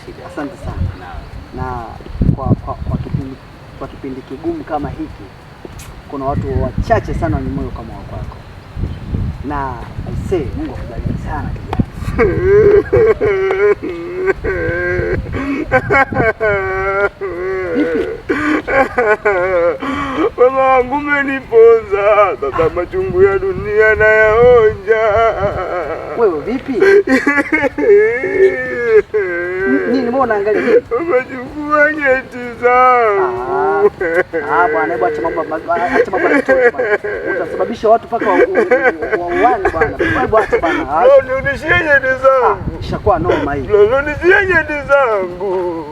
shida. Asante sana. Na kwa kipindi kigumu kama hiki kuna watu wachache sana wenye moyo kama wako. Na I say Mungu akubariki sana kijana. Mama wangu umeniponza, sasa machungu ya dunia nayaonja. Wewe vipi? Nini mbona unaangalia nini? Machungu ya nyeti zangu. Bwana, hebu acha mambo utasababisha watu paka wauane bwana. Hebu acha bwana. Nirudishie nyeti zangu. Ishakuwa noma hii. Nirudishie nyeti zangu.